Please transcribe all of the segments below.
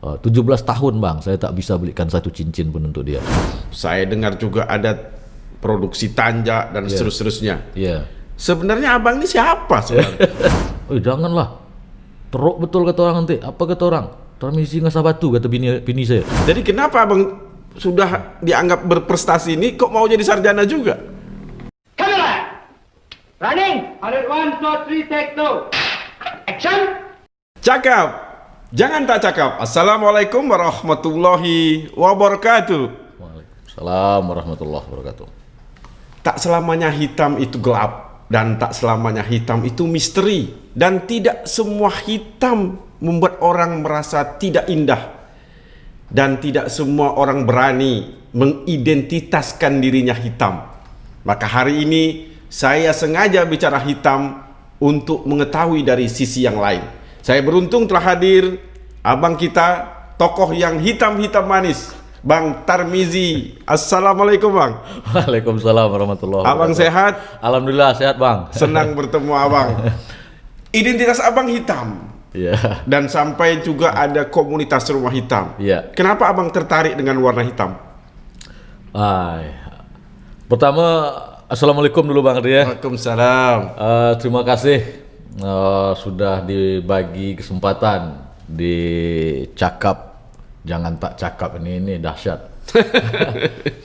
17 tahun bang, saya tak bisa belikan satu cincin pun untuk dia. Saya dengar juga ada produksi tanja dan seterusnya. Iya. Sebenarnya abang ini siapa sebenarnya? Janganlah. Teruk betul kata orang nanti. Apa kata orang? Transmisi ngasah batu kata bini saya. Jadi kenapa abang sudah dianggap berprestasi ini kok mau jadi sarjana juga? Camera! Running! 101, 2, 3, take 2. Action! Cakap. Jangan tak cakap. Assalamualaikum warahmatullahi wabarakatuh. Waalaikumsalam warahmatullahi wabarakatuh. Tak selamanya hitam itu gelap dan tak selamanya hitam itu misteri, dan tidak semua hitam membuat orang merasa tidak indah, dan tidak semua orang berani mengidentitaskan dirinya hitam. Maka hari ini saya sengaja bicara hitam untuk mengetahui dari sisi yang lain. Saya beruntung telah hadir abang kita, tokoh yang hitam-hitam manis, Bang Tarmizi. Assalamualaikum bang. Waalaikumsalam warahmatullahi wabarakatuh. Abang sehat? Alhamdulillah sehat bang. Senang bertemu abang. Identitas abang hitam. Iya. Dan sampai juga ada komunitas rumah hitam. Iya. Kenapa abang tertarik dengan warna hitam? Pertama, assalamualaikum dulu bang Ria. Waalaikumsalam. Terima kasih sudah dibagi kesempatan di cakap jangan tak cakap ini dahsyat.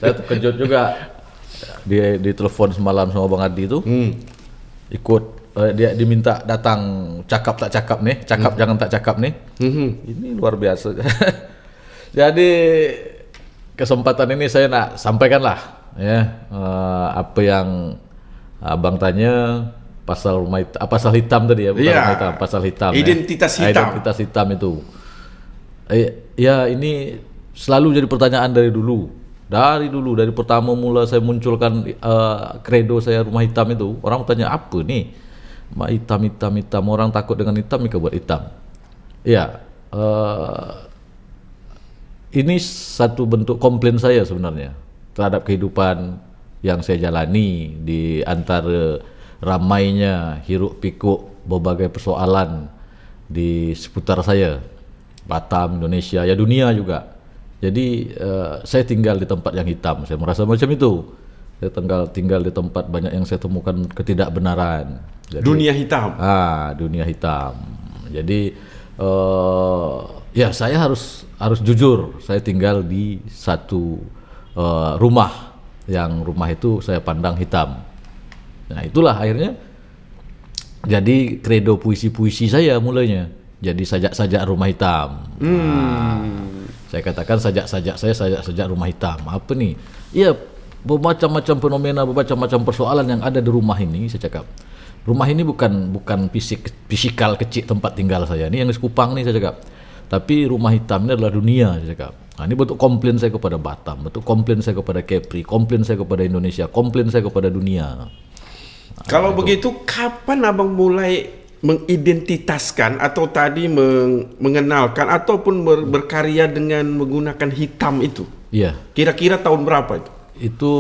Saya terkejut juga di telepon semalam sama Bang Adi itu ikut dia diminta datang cakap tak cakap nih, cakap jangan tak cakap nih. Ini luar biasa. Jadi kesempatan ini saya nak sampaikan lah ya apa yang abang tanya pasal rumah hitam, pasal hitam tadi ya, bukan rumah hitam, pasal hitam. Identitas hitam. Identitas hitam itu. Ya ini selalu jadi pertanyaan dari dulu. Dari pertama mula saya munculkan kredo saya rumah hitam itu, orang bertanya apa nih? Hitam. Orang takut dengan hitam, mereka buat hitam. Ya, ini satu bentuk komplain saya sebenarnya terhadap kehidupan yang saya jalani di antara ramainya hiruk pikuk berbagai persoalan di seputar saya, Batam, Indonesia, ya dunia juga. Jadi saya tinggal di tempat yang hitam, saya merasa macam itu. Saya tinggal di tempat banyak yang saya temukan ketidakbenaran. Jadi, dunia hitam. Dunia hitam. Jadi ya saya harus jujur, saya tinggal di satu rumah yang rumah itu saya pandang hitam. Nah itulah akhirnya jadi kredo puisi-puisi saya mulanya. Jadi sajak-sajak rumah hitam. Saya katakan sajak-sajak saya sajak-sajak rumah hitam. Apa nih? Iya, bermacam-macam fenomena, bermacam-macam persoalan yang ada di rumah ini. Saya cakap, rumah ini bukan fisikal kecil tempat tinggal saya. Ini yang di Sekupang nih saya cakap. Tapi rumah hitam ini adalah dunia saya cakap. Nah, ini bentuk komplain saya kepada Batam, bentuk komplain saya kepada Kepri, komplain saya kepada Indonesia, komplain saya kepada dunia. Kalau begitu, kapan abang mulai mengidentitaskan atau tadi mengenalkan ataupun berkarya dengan menggunakan hitam itu? Iya. Kira-kira tahun berapa itu? Itu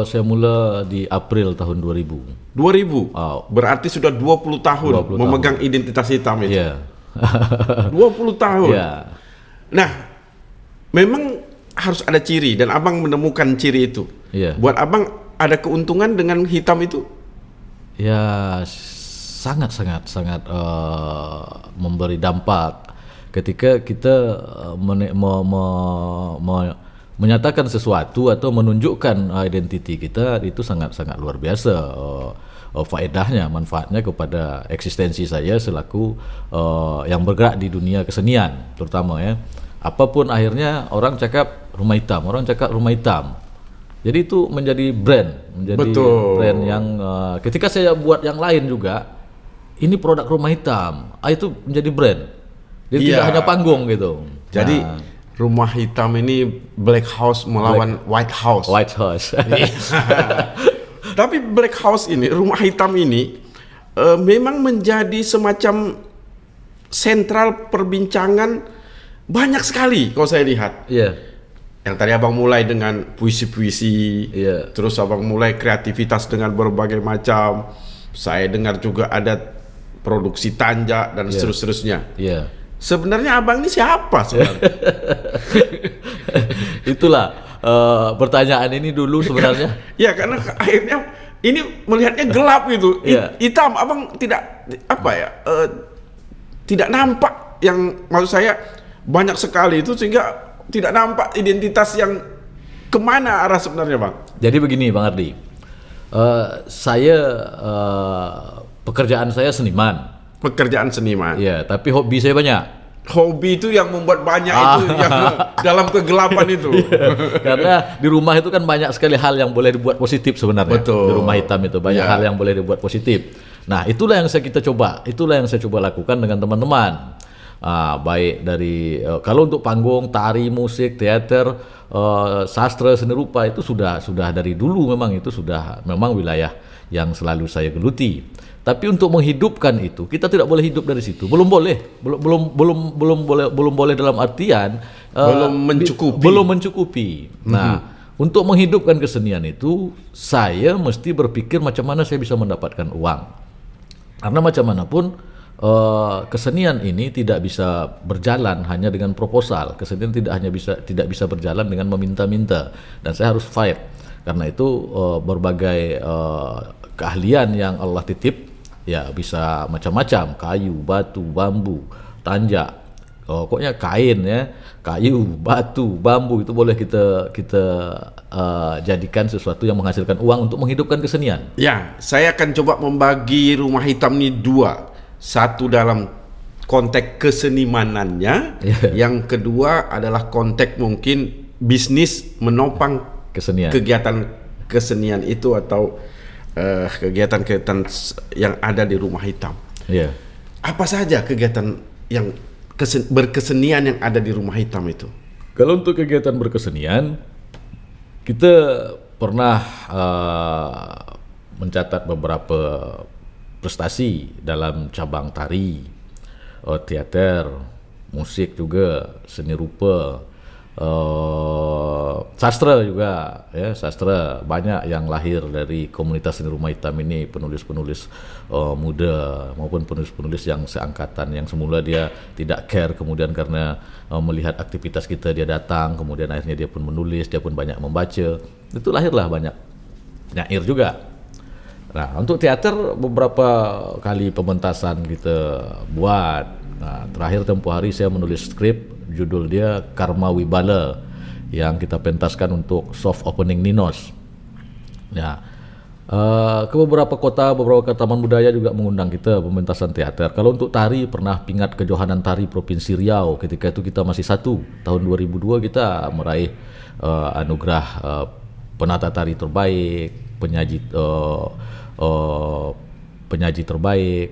saya mula di April tahun 2000. 2000? Berarti sudah 20 tahun 20 memegang identitas hitam itu? Iya. 20 tahun? Iya. Nah, memang harus ada ciri dan abang menemukan ciri itu. Iya. Buat abang ada keuntungan dengan hitam itu? Ya sangat memberi dampak ketika kita menyatakan sesuatu atau menunjukkan identiti kita, itu sangat luar biasa faedahnya, manfaatnya kepada eksistensi saya selaku yang bergerak di dunia kesenian terutama ya. Apapun akhirnya orang cakap rumah hitam. Jadi itu menjadi brand yang ketika saya buat yang lain juga, ini produk rumah hitam, itu menjadi brand. Jadi tidak hanya panggung gitu. Jadi rumah hitam ini Black House melawan White House. White House. Tapi Black House ini, rumah hitam ini memang menjadi semacam sentral perbincangan banyak sekali kalau saya lihat. Iya. Yang tadi abang mulai dengan puisi-puisi, terus abang mulai kreativitas dengan berbagai macam. Saya dengar juga ada produksi tanja dan seterusnya. sebenarnya abang ini siapa sebenarnya? Itulah pertanyaan ini dulu sebenarnya. Ya karena akhirnya ini melihatnya gelap gitu, Iya. hitam. Abang tidak tidak nampak, yang maksud saya banyak sekali itu sehingga tidak nampak identitas yang kemana arah sebenarnya, Bang. Jadi begini Bang Ardi, saya pekerjaan saya seniman, Pekerjaan seniman. ya, tapi hobi saya banyak. Hobi itu yang membuat banyak itu yang dalam kegelapan itu. Karena di rumah itu kan banyak sekali hal yang boleh dibuat positif sebenarnya. Betul. Di rumah hitam itu banyak Ya. hal yang boleh dibuat positif. Nah, itulah yang kita coba lakukan dengan teman-teman. Baik dari kalau untuk panggung, tari, musik, teater, sastra, seni rupa itu sudah dari dulu memang itu sudah memang wilayah yang selalu saya geluti. Tapi untuk menghidupkan itu kita tidak boleh hidup dari situ. Belum boleh dalam artian belum mencukupi. Nah, untuk menghidupkan kesenian itu saya mesti berpikir macam mana saya bisa mendapatkan uang. Karena macam manapun kesenian ini tidak bisa berjalan hanya dengan proposal. Kesenian tidak bisa berjalan dengan meminta-minta, dan saya harus fight. Karena itu berbagai keahlian yang Allah titip, ya bisa macam-macam, kayu, batu, bambu, tanjak, pokoknya kain ya, kayu, batu, bambu itu boleh kita jadikan sesuatu yang menghasilkan uang untuk menghidupkan kesenian. Ya, saya akan coba membagi Rumah Hitam ini dua. Satu dalam konteks kesenimanannya, yang kedua adalah konteks mungkin bisnis menopang Kesenian. kegiatan kesenian itu atau kegiatan-kegiatan yang ada di Rumah Hitam. Iya. Apa saja kegiatan yang berkesenian yang ada di Rumah Hitam itu? Kalau untuk kegiatan berkesenian, kita pernah mencatat beberapa prestasi dalam cabang tari, teater, musik juga, seni rupa, sastra juga, ya, sastra banyak yang lahir dari komunitas seni Rumah Hitam ini, penulis-penulis muda maupun penulis-penulis yang seangkatan, yang semula dia tidak care, kemudian karena melihat aktivitas kita dia datang, kemudian akhirnya dia pun menulis, dia pun banyak membaca, itu lahirlah banyak nyair juga. Nah, untuk teater beberapa kali pementasan kita buat. Nah, terakhir tempoh hari saya menulis skrip, judul dia Karma Wibala, yang kita pentaskan untuk soft opening Ninos. Ya, ke beberapa kota, beberapa taman budaya juga mengundang kita pementasan teater. Kalau untuk tari, pernah Pingat Kejohanan Tari Provinsi Riau. Ketika itu kita masih satu. Tahun 2002 kita meraih anugerah penata tari terbaik, penyaji terbaik.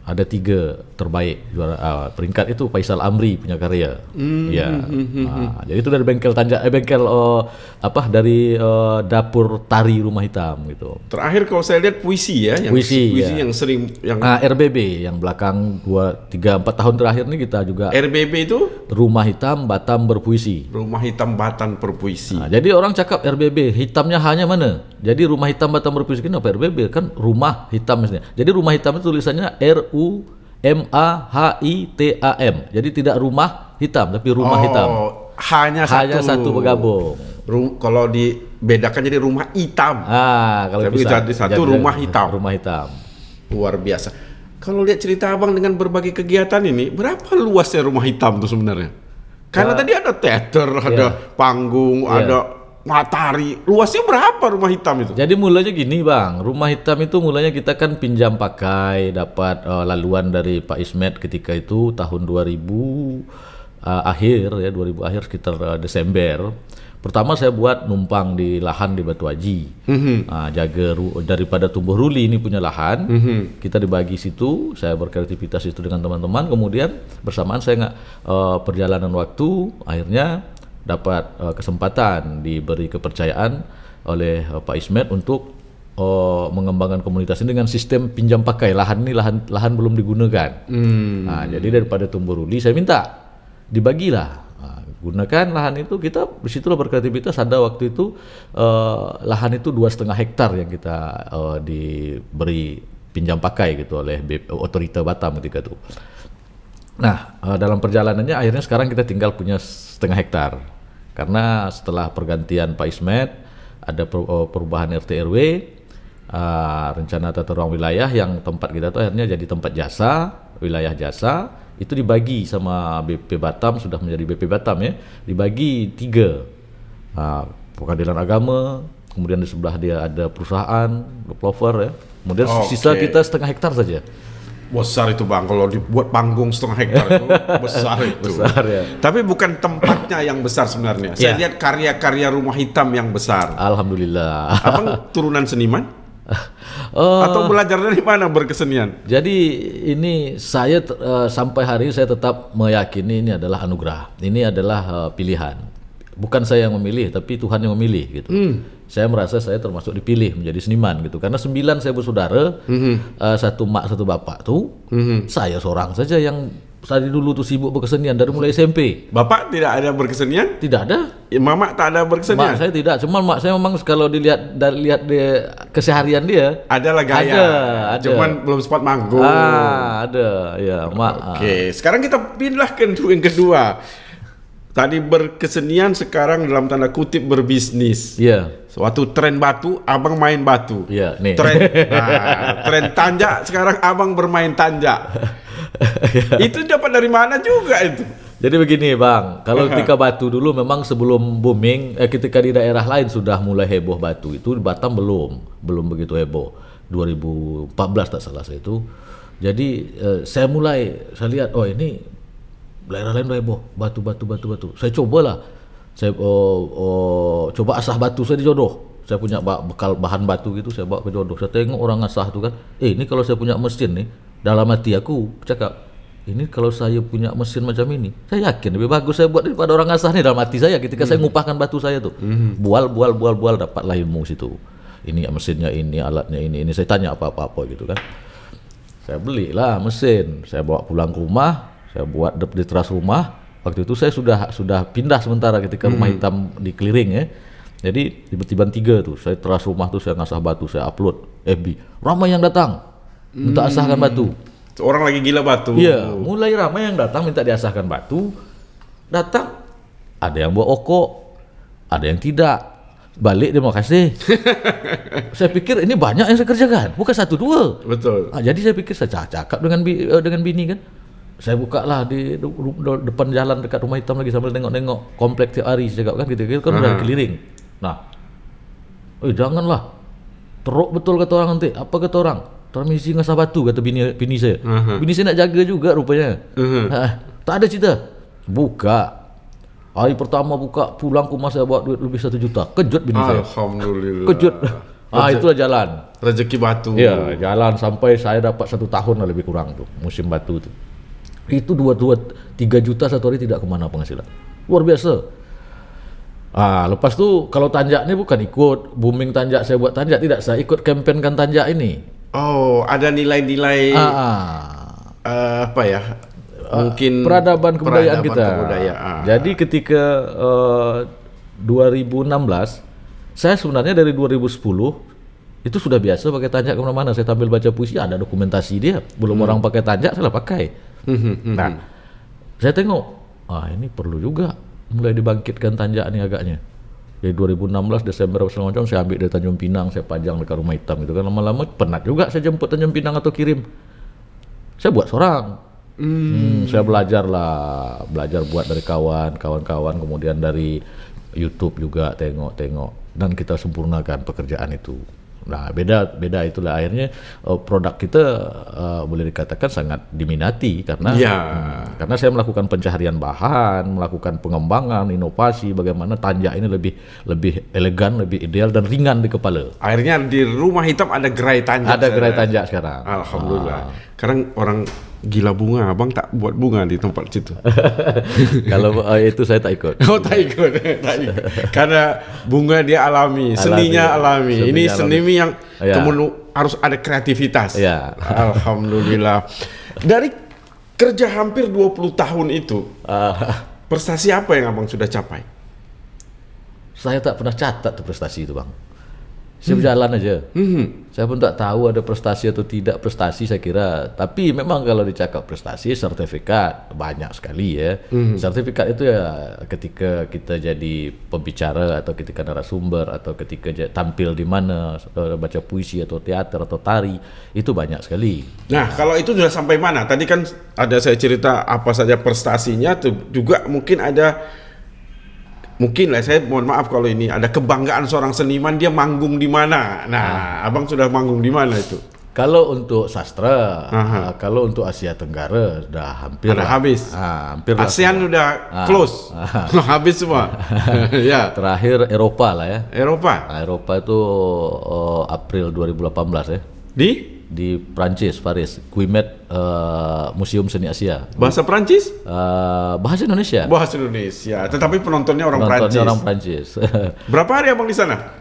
Ada 3 terbaik juara, peringkat itu Faisal Amri punya karya. Jadi itu dari bengkel dari dapur tari Rumah Hitam gitu. Terakhir kalau saya lihat puisi ya, yang Puisi, ya. yang sering yang RBB yang belakang 2, 3, 4 tahun terakhir ini kita juga RBB itu Rumah Hitam Batam Berpuisi. Rumah Hitam Batam Berpuisi. Nah, jadi orang cakap RBB, hitamnya hanya mana? Jadi Rumah Hitam Batam Berpuisi kan apa RBB? Kan rumah hitam maksudnya. Jadi Rumah Hitam itu tulisannya RUMAHITAM. Jadi tidak rumah hitam tapi rumah hitam. Hanya satu bergabung. Kalau dibedakan jadi rumah hitam. Kalau Tapi bisa jadi satu rumah hitam. Rumah hitam. Luar biasa. Kalau lihat cerita abang dengan berbagai kegiatan ini, berapa luasnya Rumah Hitam itu sebenarnya? Karena tadi ada teater, ada panggung, ada matahari. Luasnya berapa Rumah Hitam itu? Jadi mulanya gini Bang, Rumah Hitam itu mulanya kita kan pinjam pakai, dapat laluan dari Pak Ismet ketika itu tahun 2000 akhir ya, 2000 akhir sekitar Desember. Pertama saya buat numpang di lahan di Batu Haji, jaga daripada tumbuh ruli ini punya lahan, kita dibagi situ, saya berkreativitas itu dengan teman-teman, kemudian bersamaan saya perjalanan waktu, akhirnya dapat kesempatan diberi kepercayaan oleh Pak Ismet untuk mengembangkan komunitas ini dengan sistem pinjam pakai. Lahan ini lahan belum digunakan. Nah, jadi daripada tumbuh ruli saya minta dibagilah. Gunakan lahan itu, kita disitulah berkreativitas. Ada waktu itu lahan itu 2,5 hektar yang kita diberi pinjam pakai gitu oleh otorita Batam ketika itu. Nah, dalam perjalanannya akhirnya sekarang kita tinggal punya 1,5 hektar. Karena setelah pergantian Pak Ismet, ada perubahan RT RW, rencana tata ruang wilayah yang tempat kita tuh akhirnya jadi tempat jasa, wilayah jasa, itu dibagi sama BP Batam, sudah menjadi BP Batam ya, dibagi 3. Pengadilan Agama, kemudian di sebelah dia ada perusahaan, developer ya, kemudian sisa kita 1,5 hektar saja. Besar itu Bang, kalau dibuat panggung 1,5 hektar itu besar itu. Besar ya. Tapi bukan tempatnya yang besar sebenarnya. Saya lihat karya-karya Rumah Hitam yang besar. Alhamdulillah. Abang turunan seniman? Atau belajar dari mana berkesenian? Jadi ini saya sampai hari ini saya tetap meyakini ini adalah anugerah. Ini adalah pilihan. Bukan saya yang memilih, tapi Tuhan yang memilih gitu. Saya merasa saya termasuk dipilih menjadi seniman gitu. Karena 9 saya bersaudara, 1 mak 1 bapak tuh, saya seorang saja yang tadi dulu tuh sibuk berkesenian dari mulai SMP. Bapak tidak ada berkesenian? Tidak ada. Mama tak ada berkesenian? Mak saya tidak, cuma mak saya memang kalau lihat dia keseharian dia adalah gaya. Ada. Cuman belum sempat manggung. Ada, ya mak. Oke, sekarang kita pindah ke yang kedua. Tadi berkesenian, sekarang dalam tanda kutip berbisnis. Iya. Suatu tren batu, abang main batu. Iya, nih. Tren tanjak, sekarang abang bermain tanjak. Itu dapat dari mana juga itu? Jadi begini Bang, kalau ketika batu dulu memang sebelum booming, ketika di daerah lain sudah mulai heboh batu, itu di Batam belum begitu heboh. 2014 tak salah saya itu. Jadi saya lihat, oh ini daerah lain udah heboh, batu. Saya cobalah, saya coba asah batu saya di Jodoh. Saya punya bekal bahan batu gitu, saya bawa ke Jodoh. Saya tengok orang asah tuh kan, ini kalau saya punya mesin nih, dalam hati aku cakap, ini kalau saya punya mesin macam ini, saya yakin lebih bagus saya buat daripada orang asah nih dalam hati saya. Ketika saya ngupahkan batu saya tuh, bual, dapatlah ilmu situ. Ini mesinnya ini, alatnya ini. Saya tanya apa gitu kan. Saya belilah mesin, saya bawa pulang ke rumah. Saya buat di teras rumah. Waktu itu saya sudah pindah sementara ketika Rumah Hitam di Keliring ya. Jadi tiba-tiba 3 tuh, saya teras rumah tuh saya ngasah batu, saya upload FB. Ramai yang datang minta asahkan batu. Orang lagi gila batu. Iya, mulai ramai yang datang minta diasahkan batu. Datang, ada yang bawa oko, ada yang tidak. Balik dia mau kasih. Saya pikir ini banyak yang saya kerjakan, bukan 1-2. Betul. Jadi saya pikir saya cakap dengan bini kan. Saya buka lah di depan jalan dekat Rumah Hitam lagi sambil nengok-nengok komplek tiap hari, saya cakap kan gitu kan udah Keliring. Nah, janganlah teruk betul kata orang nanti. Apa kata orang? Transmisi ngasah batu kata bini saya. Bini saya nak jaga juga rupanya. Tak ada cerita. Buka. Hari pertama buka, pulang ke rumah saya bawa duit lebih 1 juta. Kejut bini saya. Alhamdulillah. Kejut. Itulah jalan. Rezeki batu. Ya, jalan sampai saya dapat 1 tahun lah lebih kurang tuh musim batu tuh. Itu 2-3 juta satu hari tidak kemana penghasilan. Luar biasa. Lepas tuh kalau tanjak ini bukan ikut booming tanjak saya buat tanjak, tidak, saya ikut campaignkan tanjak ini. Oh, ada nilai-nilai apa ya? Mungkin peradaban kebudayaan kita. Jadi ketika 2016, saya sebenarnya dari 2010 itu sudah biasa pakai tanjak kemana-mana. Saya tampil baca puisi, ada dokumentasi dia. Belum orang pakai tanjak, saya pakai. Nah, saya tengok, ini perlu juga mulai dibangkitkan tanjak ini agaknya. Dari 2016 Desember segala macam saya ambil dari Tanjung Pinang, saya pajang dekat Rumah Hitam itu kan, lama-lama penat juga saya jemput Tanjung Pinang atau kirim. Saya buat seorang. Saya belajar buat dari kawan-kawan, kemudian dari YouTube juga tengok dan kita sempurnakan pekerjaan itu. Nah, beda itulah akhirnya produk kita boleh dikatakan sangat diminati karena saya melakukan pencaharian bahan, melakukan pengembangan, inovasi bagaimana tanjak ini lebih elegan, lebih ideal dan ringan di kepala. Akhirnya di Rumah Hitam ada gerai tanjak. Ada gerai tanjak sekarang. Alhamdulillah. Sekarang orang gila bunga, abang tak buat bunga di tempat situ. Kalau itu saya tak ikut. Oh, tak ikut. Karena bunga dia alami, seninya alami. Ini seni yang kemudian harus ada kreativitas. Ya. Alhamdulillah. Dari kerja hampir 20 tahun itu, prestasi apa yang abang sudah capai? Saya tak pernah catat tuh prestasi itu, Bang. Saya berjalan aja. Saya pun tak tahu ada prestasi atau tidak prestasi saya kira. Tapi memang kalau dicakap prestasi, sertifikat banyak sekali ya. Sertifikat itu ya ketika kita jadi pembicara atau ketika narasumber atau ketika tampil di mana, baca puisi atau teater atau tari, itu banyak sekali. Nah, kalau itu sudah sampai mana? Tadi kan ada saya cerita apa saja prestasinya, tuh juga mungkin ada. Mungkin lah, saya mohon maaf kalau ini ada kebanggaan seorang seniman, dia manggung di mana. Nah, abang sudah manggung di mana itu? Kalau untuk sastra, kalau untuk Asia Tenggara sudah hampir Ada lah. habis. Hampir lah ASEAN semua. udah close. Habis semua. Ya, Terakhir Eropa lah ya. Eropa. Eropa itu April 2018 ya. Di Prancis, Paris, Guimet Museum Seni Asia. Bahasa Prancis? Bahasa Indonesia. Bahasa Indonesia. Tetapi penontonnya orang Penontonnya Prancis. orang Prancis. Berapa hari abang di sana?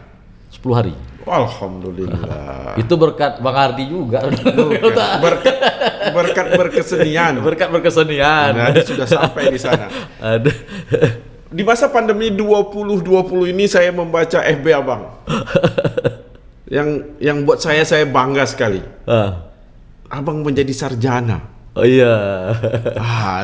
10 hari. Alhamdulillah. Itu berkat Bang Ardi juga. Berkat berkesenian. Berkat berkesenian. Nah, dia sudah sampai di sana. Ada. Di masa pandemi 2020 ini saya membaca FB abang. yang buat saya bangga sekali. Abang menjadi sarjana. Oh iya.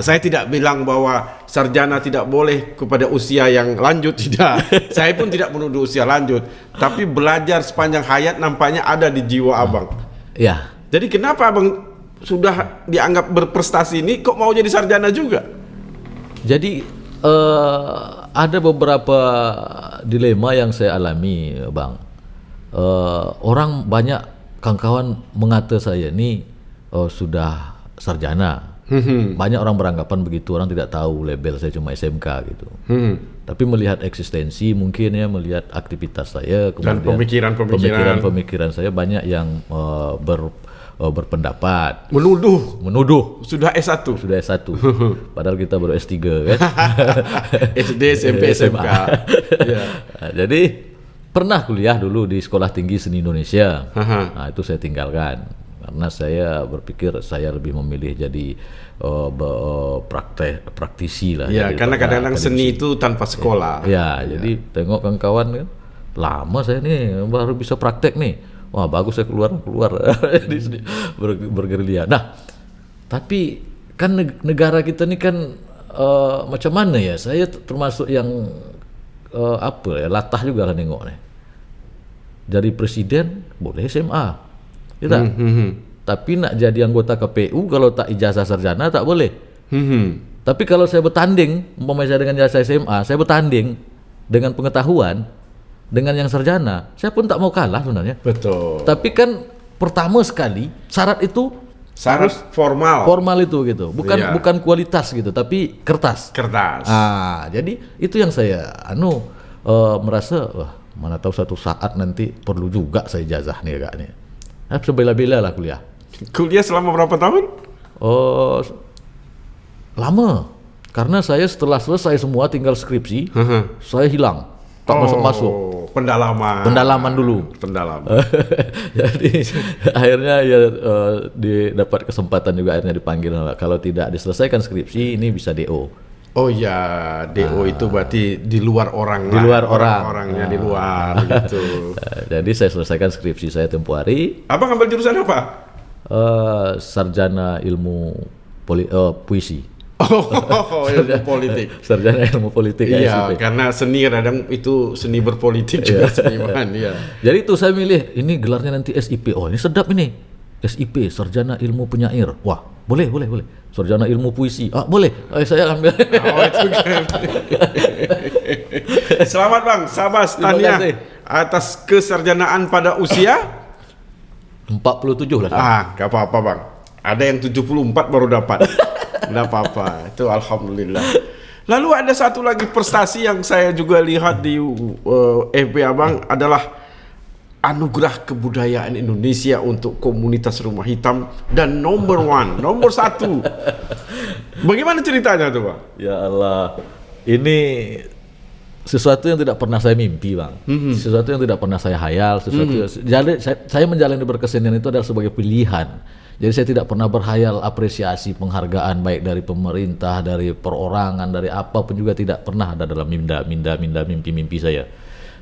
Saya tidak bilang bahwa sarjana tidak boleh kepada usia yang lanjut, tidak. Saya pun tidak menuduh usia lanjut, tapi belajar sepanjang hayat nampaknya ada di jiwa abang. Ya. Jadi kenapa abang sudah dianggap berprestasi ini kok mau jadi sarjana juga? Jadi ada beberapa dilema yang saya alami, Bang. Orang banyak kawan-kawan mengata saya ini sudah sarjana. Banyak orang beranggapan begitu, orang tidak tahu label saya cuma SMK gitu. Tapi melihat eksistensi mungkin ya, melihat aktivitas saya, Dan pemikiran saya banyak yang berpendapat Menuduh sudah S1. sudah S1 padahal kita baru S3 kan. SD, SMP, SMK. Ya. Nah, jadi pernah kuliah dulu di Sekolah Tinggi Seni Indonesia. Nah, itu saya tinggalkan karena saya berpikir saya lebih memilih jadi praktisi lah. Ya, jadi karena kadang-kadang akademisi. seni itu tanpa sekolah. Ya, jadi tengok kawan-kawan kan, lama saya nih baru bisa praktek nih. Wah, bagus, saya keluar di sini bergerilya. Nah, tapi kan negara kita ini kan macam mana ya? Saya termasuk yang latah juga kan nengok nih. Jadi presiden boleh SMA, ya tak? Tapi nak jadi anggota KPU kalau tak ijazah sarjana tak boleh. Tapi kalau saya bertanding, umpamanya saya dengan ijazah SMA, saya bertanding dengan pengetahuan dengan yang sarjana, saya pun tak mau kalah sebenarnya. Betul. Tapi kan pertama sekali syarat itu Harus formal itu gitu, bukan kualitas gitu, tapi kertas. Jadi itu yang saya merasa, wah, mana tahu satu saat nanti perlu juga saya ijazah nih agaknya. Sebela-bela lah kuliah. Kuliah selama berapa tahun? Lama. Karena saya setelah selesai semua tinggal skripsi, saya hilang. Tak masuk-masuk. Pendalaman dulu. Jadi akhirnya ya dapat kesempatan juga akhirnya dipanggil. Kalau tidak diselesaikan skripsi ini bisa DO. Oh ya, DO itu berarti di luar orang. Di luar orangnya di luar gitu. Jadi saya selesaikan skripsi saya tempo hari. Abang ambil jurusan apa? Sarjana ilmu puisi. Ilmu politik. Sarjana ilmu politik. Iya, karena seni kadang itu seni berpolitik juga seniman. Iya. Jadi itu saya milih ini gelarnya nanti SIP. Oh, ini sedap ini. SIP, Sarjana Ilmu Penyair. Wah, boleh. Sarjana Ilmu Puisi. Boleh. Saya ambil. Itu kan. Selamat Bang, Sabas tahniah atas kesarjanaan pada usia 47 lah. Gak apa-apa Bang. Ada yang 74 baru dapat. Nggak apa-apa, itu alhamdulillah. Lalu ada satu lagi prestasi yang saya juga lihat di FB Abang adalah anugerah kebudayaan Indonesia untuk komunitas Rumah Hitam dan nomor 1. Bagaimana ceritanya tuh Bang? Ya Allah, ini sesuatu yang tidak pernah saya mimpi Bang, sesuatu yang tidak pernah saya hayal, jadi saya menjalani berkesenian itu adalah sebagai pilihan. Jadi saya tidak pernah berhayal apresiasi penghargaan baik dari pemerintah, dari perorangan, dari apapun juga tidak pernah ada dalam mimpi-mimpi saya.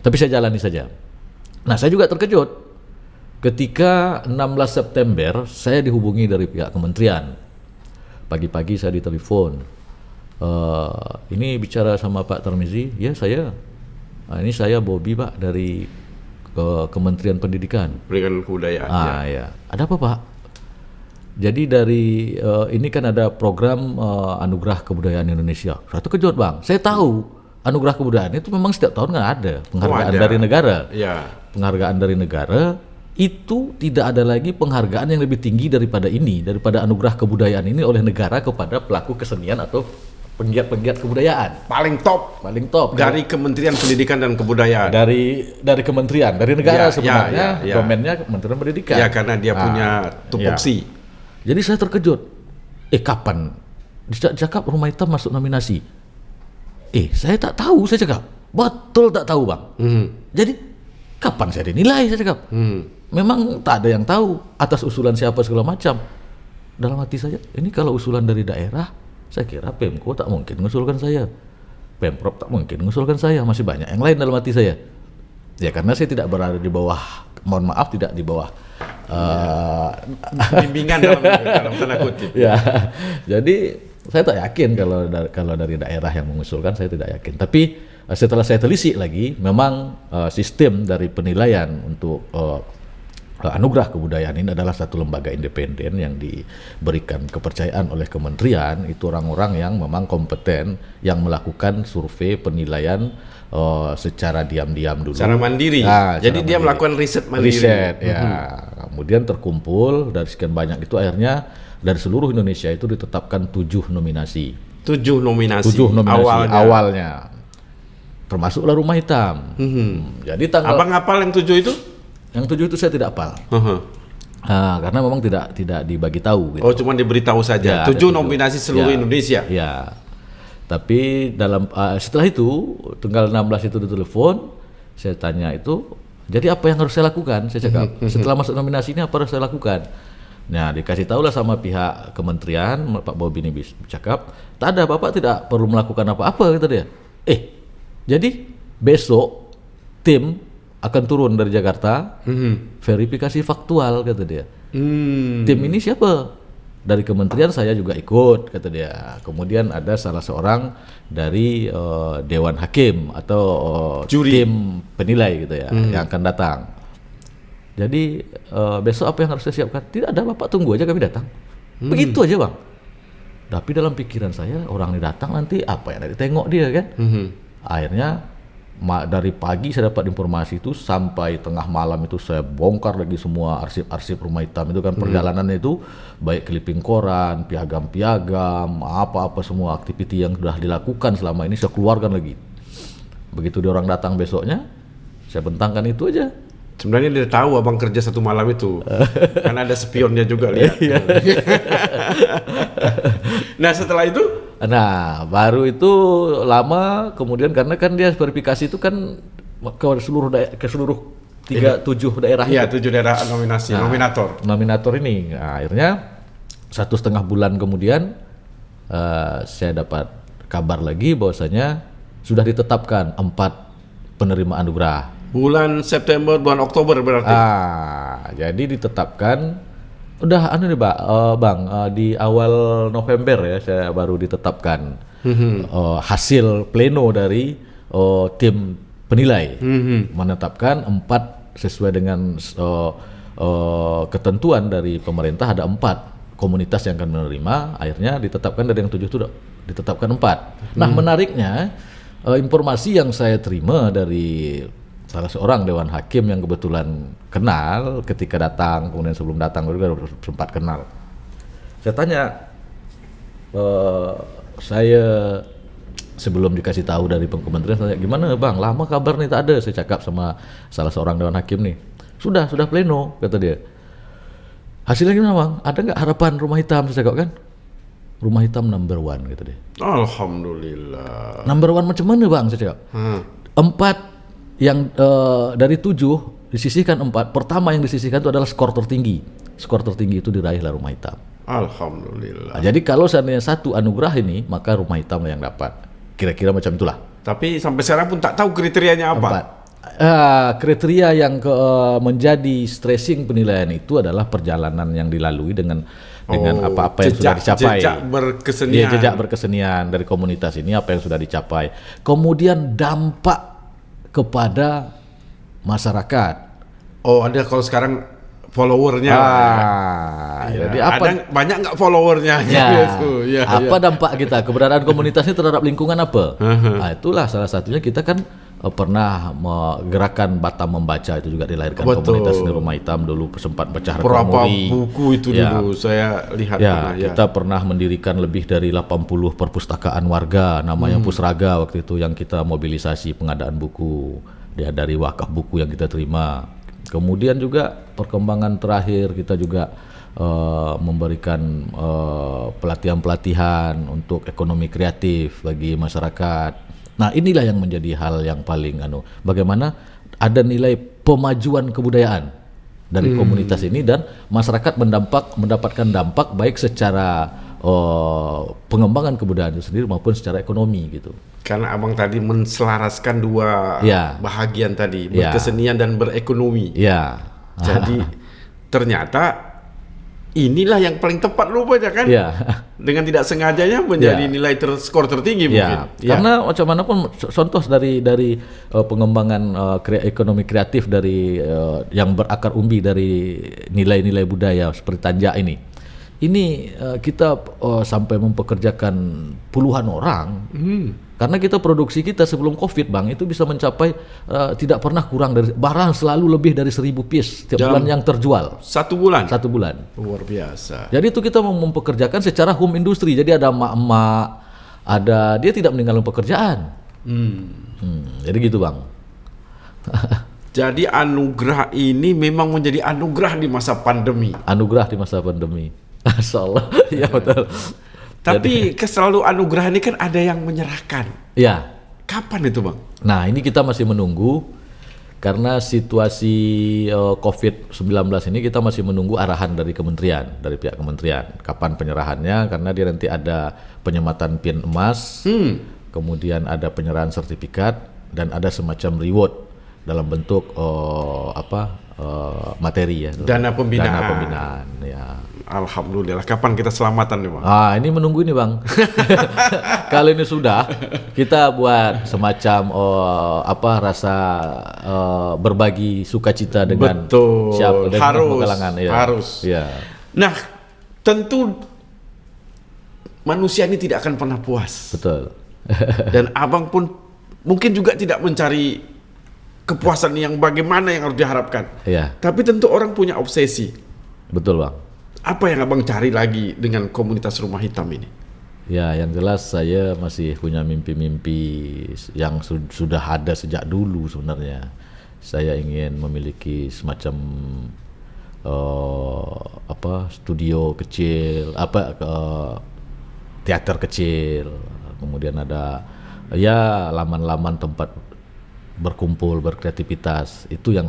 Tapi saya jalani saja. Nah, saya juga terkejut ketika 16 September saya dihubungi dari pihak kementerian. Pagi-pagi saya ditelepon. Ini bicara sama Pak Tarmizi. Ya, saya. Ini saya Bobby, Pak, dari Kementerian Pendidikan. Pendidikan Kebudayaan. Ya. Ada apa, Pak? Jadi dari ini kan ada program Anugerah Kebudayaan Indonesia. Saya terkejut, Bang. Saya tahu Anugerah Kebudayaan itu memang setiap tahun kan ada penghargaan ada. dari negara. Ya. Penghargaan dari negara itu tidak ada lagi penghargaan yang lebih tinggi daripada daripada Anugerah Kebudayaan ini oleh negara kepada pelaku kesenian atau penggiat-penggiat kebudayaan. Paling top dari Kementerian Pendidikan dan Kebudayaan. Dari kementerian, dari negara sebenarnya ya. domainnya Kementerian Pendidikan. Ya, karena dia punya tupoksi. Jadi saya terkejut. Kapan? Dicakap Rumah Hitam masuk nominasi. Saya tak tahu, saya cakap. Betul tak tahu, Bang. Jadi kapan saya dinilai, saya cakap. Memang tak ada yang tahu atas usulan siapa segala macam. Dalam hati saya, ini kalau usulan dari daerah, saya kira Pemko tak mungkin mengusulkan saya. Pemprov tak mungkin mengusulkan saya. Masih banyak yang lain dalam hati saya. Ya karena saya tidak berada di bawah, mohon maaf, tidak di bawah bimbingan dalam tanda kutip. Ya, jadi saya tak yakin kalau dari daerah yang mengusulkan, saya tidak yakin. Tapi setelah saya telisik lagi, memang sistem dari penilaian untuk Anugerah Kebudayaan ini adalah satu lembaga independen yang diberikan kepercayaan oleh kementerian. Itu orang-orang yang memang kompeten, yang melakukan survei penilaian secara diam-diam dulu. Secara mandiri. Jadi dia melakukan riset mandiri. Kemudian terkumpul dari sekian banyak itu, akhirnya dari seluruh Indonesia itu ditetapkan 7 nominasi. 7 nominasi awalnya. Termasuklah Rumah Hitam. Jadi Abang hafal yang 7 itu? Yang 7 itu saya tidak hafal. Karena memang tidak dibagi tahu gitu. Oh, cuma diberitahu saja. 7 nominasi seluruh Indonesia. Ya. Tapi setelah itu tanggal 16 itu ditelepon, saya tanya itu, jadi apa yang harus saya lakukan? Saya cakap, setelah masuk nominasi ini apa harus saya lakukan? Nah, dikasih tahulah sama pihak kementerian, Pak Bobi ini cakap, tak ada, Bapak tidak perlu melakukan apa-apa, kata dia. Jadi besok tim akan turun dari Jakarta, verifikasi faktual, kata dia. Tim ini siapa? Dari kementerian saya juga ikut, kata dia. Kemudian ada salah seorang dari Dewan Hakim atau tim penilai gitu ya, yang akan datang. Jadi besok apa yang harus saya siapkan? Tidak ada, Bapak tunggu aja kami datang. Begitu aja, Bang. Tapi dalam pikiran saya, orang ini datang nanti apa yang ditengok dia kan? Akhirnya dari pagi saya dapat informasi itu sampai tengah malam itu saya bongkar lagi semua arsip-arsip Rumah Hitam itu kan. Perjalanannya itu baik clipping koran, piagam-piagam, apa-apa semua aktiviti yang sudah dilakukan selama ini saya keluarkan lagi. Begitu dia orang datang besoknya, saya bentangkan itu aja. Sebenarnya dia tahu abang kerja satu malam itu, karena ada spionnya juga lihat. Nah setelah itu? Nah baru itu lama kemudian, karena kan dia verifikasi itu kan ke seluruh 7 daerah. Iya, 7 daerah nominasi, nominator ini. Nah, akhirnya 1,5 bulan kemudian saya dapat kabar lagi bahwasanya sudah ditetapkan 4 penerima anugerah. Bulan September, bulan Oktober berarti. Jadi ditetapkan udah Bang, di awal November ya saya baru ditetapkan hasil pleno dari tim penilai menetapkan 4 sesuai dengan ketentuan dari pemerintah, ada 4 komunitas yang akan menerima. Akhirnya ditetapkan dari yang 7 itu ditetapkan 4. Nah menariknya informasi yang saya terima dari salah seorang Dewan Hakim yang kebetulan kenal ketika datang, kemudian sebelum datang juga sempat kenal. Saya tanya, saya sebelum dikasih tahu dari kementerian, saya gimana Bang, lama kabar nih tak ada. Saya cakap sama salah seorang Dewan Hakim nih, sudah pleno, kata dia. Hasilnya gimana Bang? Ada nggak harapan Rumah Hitam? Saya cakap kan, Rumah Hitam number 1, kata dia. Alhamdulillah. Number 1 macam mana Bang? Saya cakap. 4 yang dari 7 disisihkan 4. Pertama yang disisihkan itu adalah skor tertinggi. Skor tertinggi itu diraihlah Rumah Hitam. Alhamdulillah. Nah, jadi kalau seandainya 1 anugerah ini, maka Rumah Hitam yang dapat. Kira-kira macam itulah. Tapi sampai sekarang pun tak tahu kriterianya apa. kriteria yang menjadi stressing penilaian itu adalah perjalanan yang dilalui dengan apa-apa yang sudah dicapai. Jejak berkesenian. Iya, jejak berkesenian dari komunitas ini, apa yang sudah dicapai. Kemudian dampak kepada masyarakat. Oh, ada kalau sekarang followernya. Jadi apa? Ada banyak nggak followernya? Apa dampak kita, keberadaan komunitas ini terhadap lingkungan apa? Nah, itulah salah satunya kita kan pernah gerakan Batam Membaca itu juga dilahirkan. Betul. Komunitas seni Rumah Hitam dulu sempat pecah rekor Berapa muri. buku itu dulu saya lihat. Kita pernah mendirikan lebih dari 80 perpustakaan warga namanya Pusraga waktu itu, yang kita mobilisasi pengadaan buku dari wakaf buku yang kita terima. Kemudian juga perkembangan terakhir kita juga memberikan pelatihan-pelatihan untuk ekonomi kreatif bagi masyarakat. Nah, inilah yang menjadi hal yang paling bagaimana ada nilai pemajuan kebudayaan dari komunitas ini, dan masyarakat mendapatkan dampak baik secara pengembangan kebudayaan itu sendiri maupun secara ekonomi gitu. Karena abang tadi menselaraskan dua bahagian tadi, berkesenian dan berekonomi. Jadi ternyata inilah yang paling tepat rupanya kan? Dengan tidak sengajanya menjadi nilai skor tertinggi mungkin. Karena macam mana pun contoh dari pengembangan ekonomi kreatif dari yang berakar umbi dari nilai-nilai budaya seperti Tanjak ini. Kita sampai mempekerjakan puluhan orang. Karena kita produksi kita sebelum Covid, Bang, itu bisa mencapai tidak pernah kurang dari barang selalu lebih dari 1000 piece setiap bulan yang terjual. 1 bulan? 1 bulan. Luar biasa. Jadi itu kita mempekerjakan secara home industry. Jadi ada emak-emak, dia tidak meninggalkan pekerjaan. Jadi gitu, Bang. Jadi anugerah ini memang menjadi anugerah di masa pandemi. Anugerah di masa pandemi. Masyaallah. Ya betul. Tapi selalu anugerah ini kan ada yang menyerahkan. Ya. Kapan itu, Bang? Nah, ini kita masih menunggu karena situasi COVID-19 ini kita masih menunggu arahan dari kementerian, dari pihak kementerian. Kapan penyerahannya? Karena dia nanti ada penyematan pin emas, kemudian ada penyerahan sertifikat, dan ada semacam reward dalam bentuk materi ya. Dana pembinaan. Dana pembinaan, ya. Alhamdulillah. Kapan kita selamatan nih, Bang? Ini menunggu ini, Bang. Kalau ini sudah, kita buat semacam rasa berbagi sukacita dengan siapa, dengan kalangan. Ya. Harus. Ya. Nah, tentu manusia ini tidak akan pernah puas. Betul. Dan abang pun mungkin juga tidak mencari kepuasan yang bagaimana yang harus diharapkan. Iya. Tapi tentu orang punya obsesi. Betul, Bang. Apa yang abang cari lagi dengan komunitas Rumah Hitam ini? Ya, yang jelas saya masih punya mimpi-mimpi yang sudah ada sejak dulu sebenarnya. Saya ingin memiliki semacam studio kecil, teater kecil, kemudian ada laman-laman tempat berkumpul, berkreativitas. Itu yang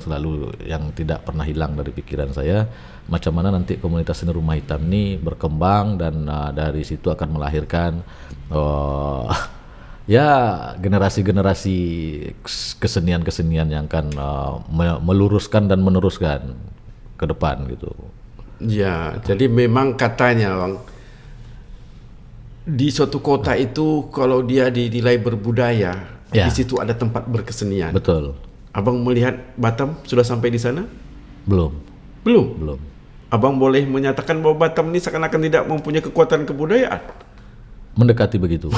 tidak pernah hilang dari pikiran saya. Macam mana nanti komunitas seni Rumah Hitam ini berkembang, dan dari situ akan melahirkan generasi-generasi kesenian-kesenian yang akan meluruskan dan meneruskan ke depan gitu. Ya, jadi memang katanya, Bang, di suatu kota itu kalau dia dinilai berbudaya, di situ ada tempat berkesenian. Betul. Abang melihat Batam sudah sampai di sana? Belum. Abang boleh menyatakan bahwa Batam ini seakan-akan tidak mempunyai kekuatan kebudayaan? Mendekati begitu.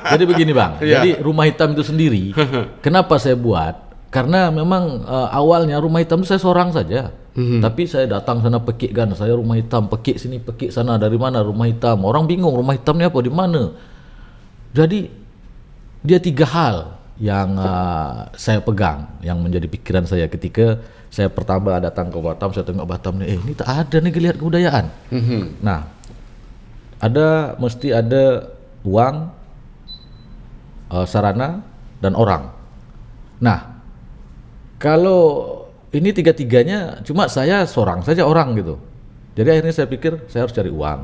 Jadi begini, Bang. Jadi Rumah Hitam itu sendiri, kenapa saya buat? Karena memang awalnya Rumah Hitam itu saya seorang saja. Tapi saya datang sana pekik kan, saya Rumah Hitam, pekik sini, pekik sana, dari mana Rumah Hitam? Orang bingung Rumah Hitam ini apa, di mana? Jadi dia 3 hal yang saya pegang, yang menjadi pikiran saya ketika saya pertama datang ke Batam. Saya tengok Batam nih, ini tak ada nih geliat kebudayaan. Nah, mesti ada uang, sarana, dan orang. Nah, kalau ini 3-tiganya cuma saya seorang saja orang gitu. Jadi akhirnya saya pikir saya harus cari uang.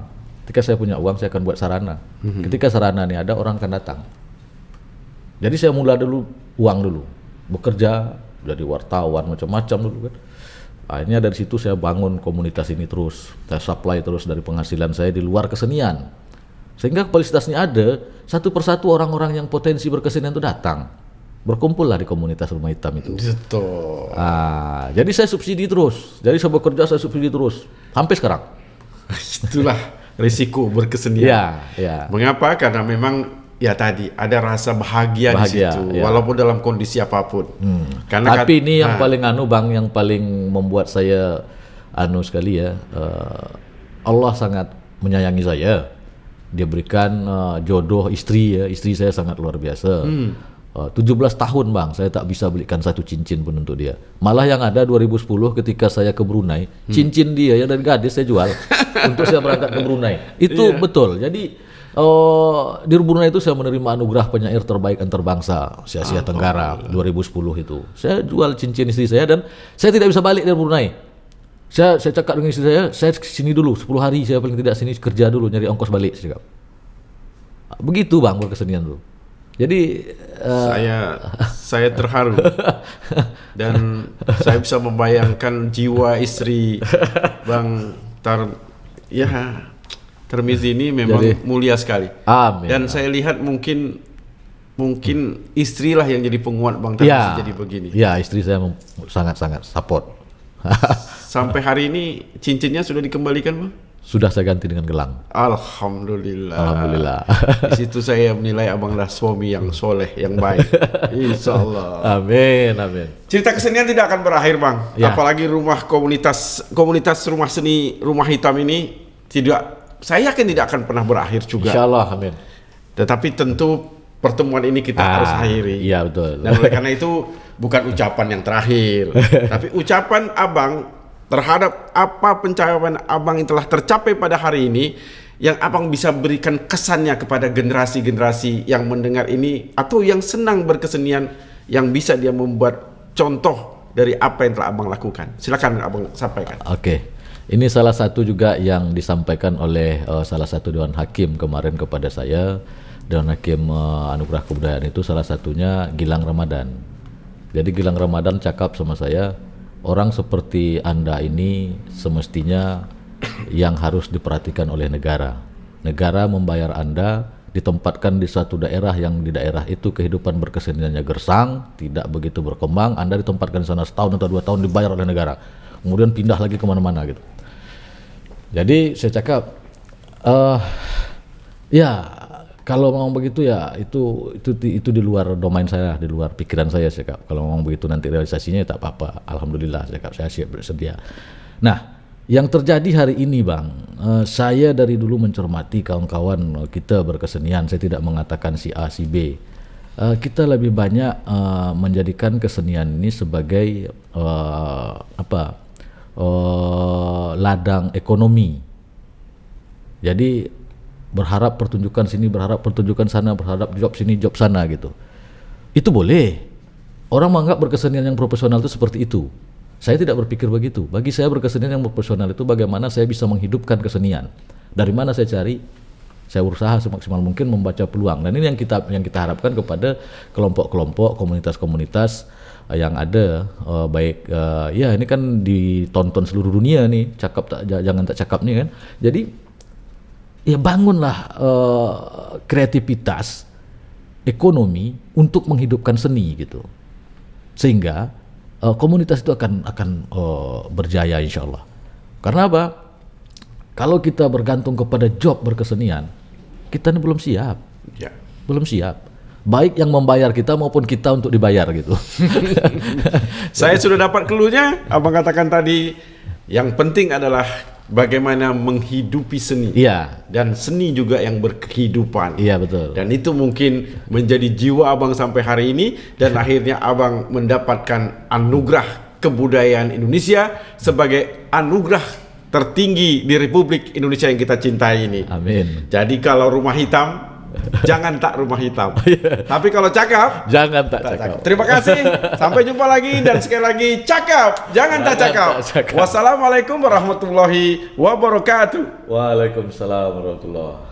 Ketika saya punya uang, saya akan buat sarana. Ketika sarana ini ada, orang akan datang. Jadi saya mulai dulu uang dulu, bekerja jadi wartawan macam-macam dulu kan. Akhirnya dari situ saya bangun komunitas ini terus, saya supply terus dari penghasilan saya di luar kesenian. Sehingga kapasitasnya ada, satu persatu orang-orang yang potensi berkesenian itu datang. Berkumpul lah di komunitas Rumah Hitam itu. Betul. Jadi saya subsidi terus, jadi saya bekerja saya subsidi terus, sampai sekarang. Itulah risiko berkesenian. Ya. Mengapa? Karena memang ya tadi ada rasa bahagia di situ, ya. walaupun dalam kondisi apapun. Tapi ini yang paling Bang, yang paling membuat saya sekali ya, Allah sangat menyayangi saya. Dia berikan jodoh istri ya, istri saya sangat luar biasa. 17 tahun Bang, saya tak bisa belikan satu cincin pun untuk dia. Malah yang ada 2010 ketika saya ke Brunei, cincin dia yang dari gadis saya jual untuk saya berangkat ke Brunei. Itu betul. Jadi di Brunei itu saya menerima anugerah penyair terbaik antarbangsa Asia Tenggara 2010 itu. Saya jual cincin istri saya dan saya tidak bisa balik dari Brunei. Saya cakap dengan istri saya sini dulu 10 hari, saya paling tidak sini kerja dulu nyari ongkos balik, saya cakap. Begitu Bang berkesenian tuh. Jadi saya terharu dan saya bisa membayangkan jiwa istri Bang Tarmizi ini memang mulia sekali. Amin. Dan saya lihat mungkin istrilah yang jadi penguat Bang Tarmizi jadi begini. Ya, istri saya sangat-sangat support. Sampai hari ini cincinnya sudah dikembalikan Bang? Sudah saya ganti dengan gelang. Alhamdulillah. Di situ saya menilai abanglah suami yang soleh, yang baik. Insyaallah. Amin. Cerita kesenian tidak akan berakhir Bang. Ya. Apalagi komunitas rumah seni Rumah Hitam ini saya yakin tidak akan pernah berakhir juga. Insyaallah, amin. Tetapi tentu pertemuan ini kita harus akhiri. Iya betul. Dan oleh karena itu bukan ucapan yang terakhir, tapi ucapan Abang terhadap apa pencapaian Abang yang telah tercapai pada hari ini, yang Abang bisa berikan kesannya kepada generasi-generasi yang mendengar ini atau yang senang berkesenian, yang bisa dia membuat contoh dari apa yang telah Abang lakukan. Silakan Abang sampaikan. Oke. Ini salah satu juga yang disampaikan oleh salah satu Dewan Hakim kemarin kepada saya. Dewan Hakim Anugerah Kebudayaan itu salah satunya Gilang Ramadan. Jadi Gilang Ramadan cakap sama saya, orang seperti Anda ini semestinya yang harus diperhatikan oleh negara. Negara membayar Anda, ditempatkan di suatu daerah yang di daerah itu kehidupan berkeseniannya gersang, tidak begitu berkembang, Anda ditempatkan di sana setahun atau 2 tahun dibayar oleh negara. Kemudian pindah lagi kemana-mana gitu. Jadi saya cakap, ya kalau ngomong begitu ya itu di luar domain saya, di luar pikiran saya cakap. Kalau ngomong begitu nanti realisasinya ya tak apa-apa. Alhamdulillah saya cakap, saya siap bersedia. Nah, yang terjadi hari ini Bang, saya dari dulu mencermati kawan-kawan kita berkesenian. Saya tidak mengatakan si A, si B. Kita lebih banyak menjadikan kesenian ini sebagai ladang ekonomi. Jadi berharap pertunjukan sini, berharap pertunjukan sana, berharap job sini, job sana gitu. Itu boleh. Orang menganggap berkesenian yang profesional itu seperti itu. Saya tidak berpikir begitu. Bagi saya berkesenian yang profesional itu bagaimana saya bisa menghidupkan kesenian. Dari mana saya cari? Saya berusaha semaksimal mungkin membaca peluang. Dan ini yang kita harapkan kepada kelompok-kelompok, komunitas-komunitas yang ada, ya ini kan ditonton seluruh dunia nih, jangan tak cakap nih kan. Jadi ya bangunlah kreativitas ekonomi untuk menghidupkan seni gitu, sehingga komunitas itu akan berjaya insyaallah. Karena apa? Kalau kita bergantung kepada job berkesenian, kita ini belum siap. Ya. Belum siap. Baik yang membayar kita maupun kita untuk dibayar gitu. Saya sudah dapat clue-nya. Abang katakan tadi, yang penting adalah bagaimana menghidupi seni. Iya. Dan seni juga yang berkehidupan. Iya betul. Dan itu mungkin menjadi jiwa Abang sampai hari ini. Dan akhirnya Abang mendapatkan anugerah kebudayaan Indonesia sebagai anugerah tertinggi di Republik Indonesia yang kita cintai ini. Amin. Jadi kalau Rumah Hitam, jangan tak Rumah Hitam. Tapi kalau cakap, jangan tak cakap. Terima kasih. Sampai jumpa lagi dan sekali lagi cakap, jangan tak cakap. Wassalamualaikum warahmatullahi wabarakatuh. Waalaikumsalam warahmatullahi